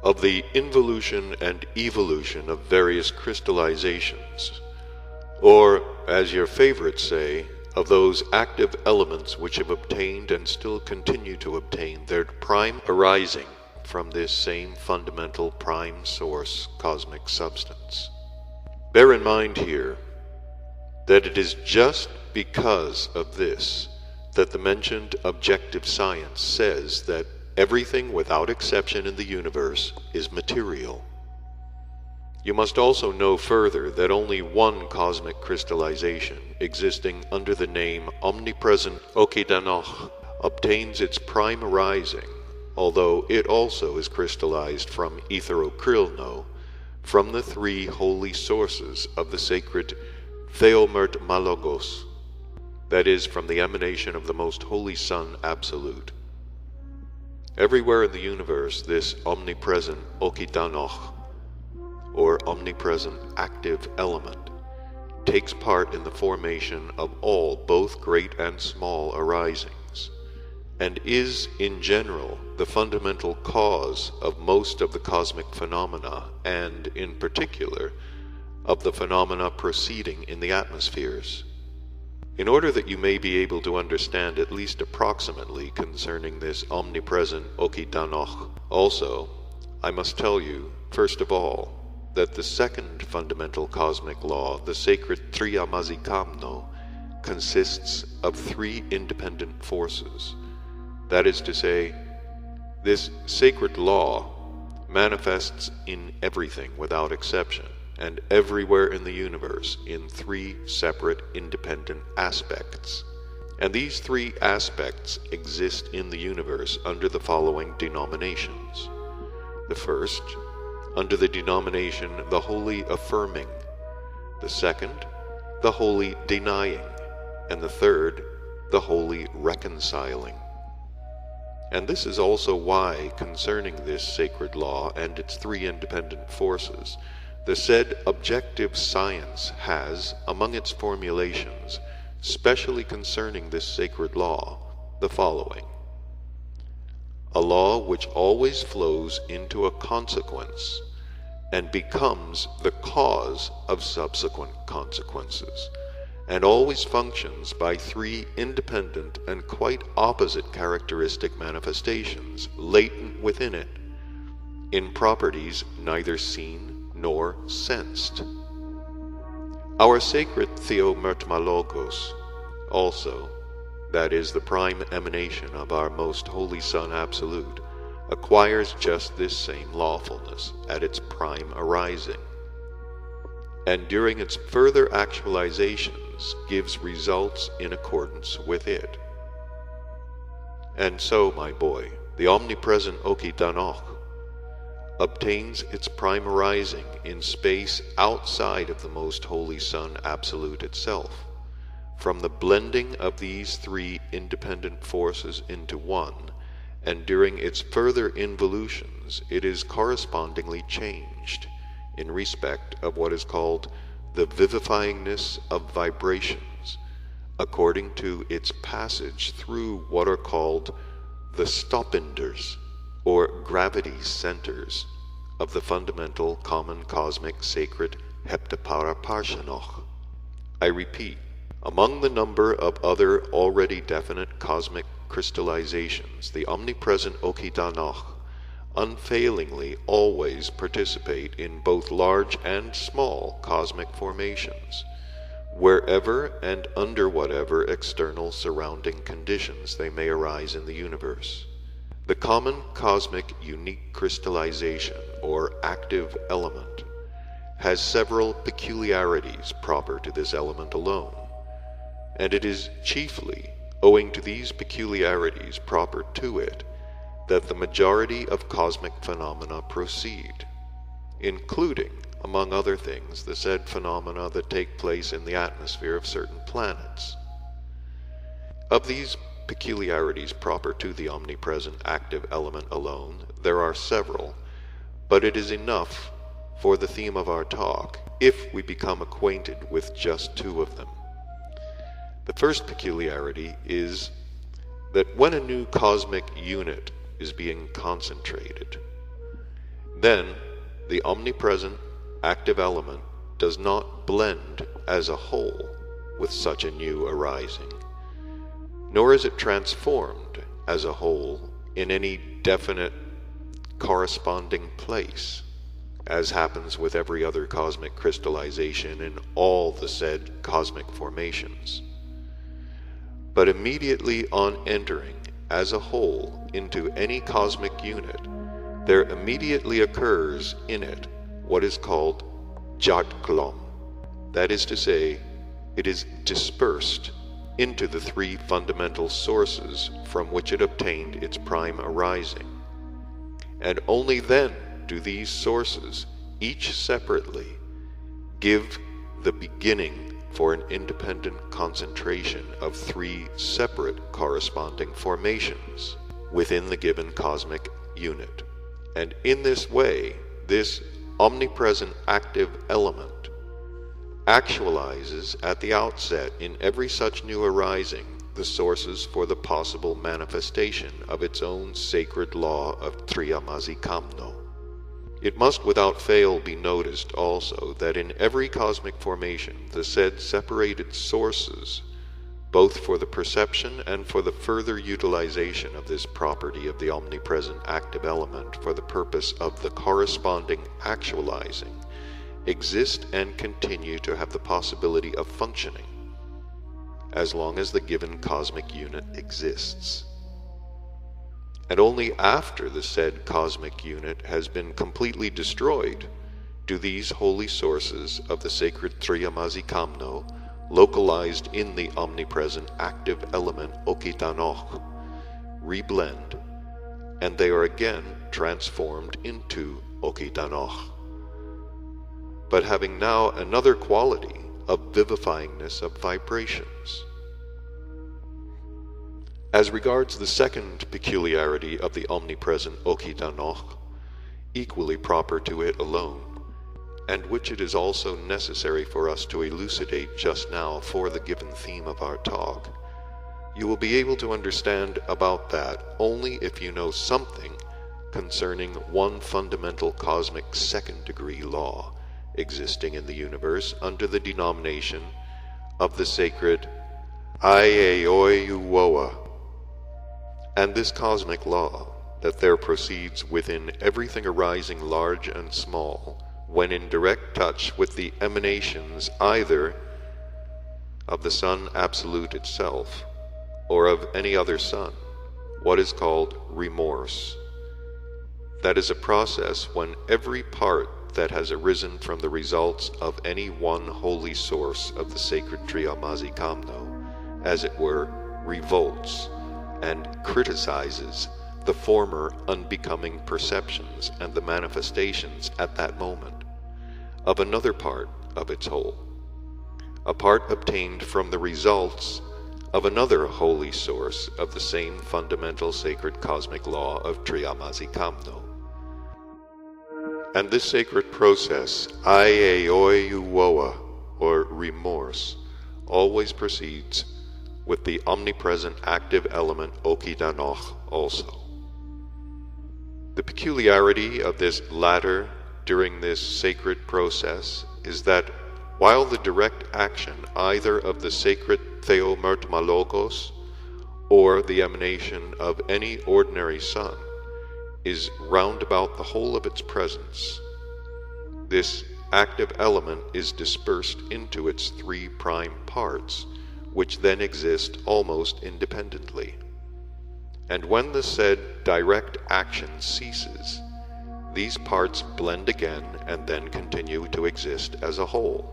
of the involution and evolution of various crystallizations, or, as your favorites say, of those active elements which have obtained and still continue to obtain their prime arising from this same fundamental prime source cosmic substance. Bear in mind here that it is just because of this that the mentioned objective science says that everything without exception in the universe is material. You must also know further that only one cosmic crystallization, existing under the name omnipresent Okidanoch, obtains its prime arising, although it also is crystallized from Etherokrylno, from the three holy sources of the sacred Theomert Malogos, that is, from the emanation of the most holy Son Absolute. Everywhere in the universe, this omnipresent Okidanoch, or omnipresent active element, takes part in the formation of all, both great and small, arisings, and is, in general, the fundamental cause of most of the cosmic phenomena, and, in particular, of the phenomena proceeding in the atmospheres. In order that you may be able to understand at least approximately concerning this omnipresent Okidanoch also, I must tell you, first of all, that the second fundamental cosmic law, the sacred Triamazikamno, consists of three independent forces. That is to say, this sacred law manifests in everything without exception, and everywhere in the universe in three separate independent aspects. And these three aspects exist in the universe under the following denominations. The first, under the denomination the holy affirming, the second, the holy denying, and the third, the holy reconciling. And this is also why, concerning this sacred law and its three independent forces, the said objective science has, among its formulations, specially concerning this sacred law, the following: a law which always flows into a consequence and becomes the cause of subsequent consequences, and always functions by three independent and quite opposite characteristic manifestations latent within it, in properties neither seen nor sensed. Our sacred Theomertmalogos also, that is the prime emanation of our most holy Son Absolute, acquires just this same lawfulness at its prime arising, and during its further actualizations gives results in accordance with it. And so, my boy, the omnipresent Okidanoch obtains its prime arising in space outside of the most holy Son Absolute itself, from the blending of these three independent forces into one, and during its further involutions it is correspondingly changed in respect of what is called the vivifyingness of vibrations, according to its passage through what are called the stoppinders, or gravity centers, of the fundamental common cosmic sacred Heptaparaparshanoch. I repeat, among the number of other already definite cosmic crystallizations, the omnipresent Okidanoch unfailingly always participate in both large and small cosmic formations, wherever and under whatever external surrounding conditions they may arise in the universe. The common cosmic unique crystallization, or active element, has several peculiarities proper to this element alone, and it is chiefly owing to these peculiarities proper to it that the majority of cosmic phenomena proceed, including, among other things, the said phenomena that take place in the atmosphere of certain planets. Of these peculiarities proper to the omnipresent active element alone, there are several, but it is enough for the theme of our talk if we become acquainted with just two of them. The first peculiarity is that when a new cosmic unit is being concentrated, then the omnipresent active element does not blend as a whole with such a new arising, nor is it transformed as a whole in any definite corresponding place, as happens with every other cosmic crystallization in all the said cosmic formations. But immediately on entering as a whole into any cosmic unit, there immediately occurs in it what is called Jatklom. That is to say, it is dispersed into the three fundamental sources from which it obtained its prime arising. And only then do these sources, each separately, give the beginning for an independent concentration of three separate corresponding formations within the given cosmic unit. And in this way, this omnipresent active element actualizes at the outset in every such new arising the sources for the possible manifestation of its own sacred law of Triyamasi Kamno. It must without fail be noticed also that in every cosmic formation the said separated sources, both for the perception and for the further utilization of this property of the omnipresent active element for the purpose of the corresponding actualizing, exist and continue to have the possibility of functioning as long as the given cosmic unit exists. And only after the said cosmic unit has been completely destroyed do these holy sources of the sacred Triyamasi Kamno, localized in the omnipresent active element Okitanoch, reblend, and they are again transformed into Okitanoch, but having now another quality of vivifyingness of vibrations. As regards the second peculiarity of the omnipresent Okitanoch, equally proper to it alone, and which it is also necessary for us to elucidate just now for the given theme of our talk, you will be able to understand about that only if you know something concerning one fundamental cosmic second-degree law existing in the universe under the denomination of the sacred Aiaoiuoa, and this cosmic law, that there proceeds within everything arising large and small, when in direct touch with the emanations either of the Sun Absolute itself, or of any other sun, what is called remorse. That is a process when every part that has arisen from the results of any one holy source of the sacred Triyamasi Kamno, as it were, revolts and criticizes the former unbecoming perceptions and the manifestations at that moment of another part of its whole, a part obtained from the results of another holy source of the same fundamental sacred cosmic law of Triyamasi Kamno. And this sacred process, Aiaoiuoa, or remorse, always proceeds with the omnipresent active element Okitanoch also. The peculiarity of this latter during this sacred process is that while the direct action either of the sacred Theomertmalogos or the emanation of any ordinary sun is round about the whole of its presence, this active element is dispersed into its three prime parts, which then exist almost independently. And when the said direct action ceases, these parts blend again and then continue to exist as a whole.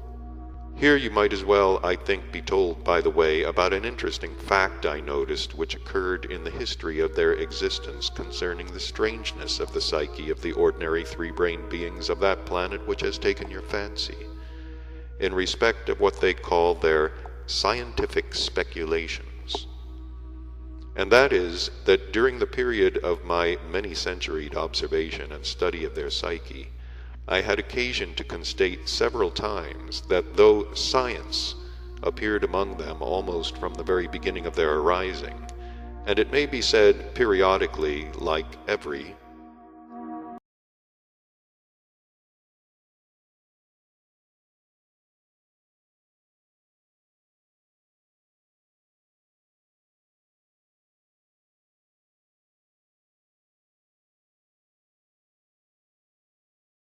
Here you might as well, I think, be told, by the way, about an interesting fact I noticed which occurred in the history of their existence concerning the strangeness of the psyche of the ordinary three-brained beings of that planet which has taken your fancy, in respect of what they call their scientific speculations. And that is that during the period of my many-centuried observation and study of their psyche, I had occasion to constate several times that though science appeared among them almost from the very beginning of their arising, and it may be said periodically, like every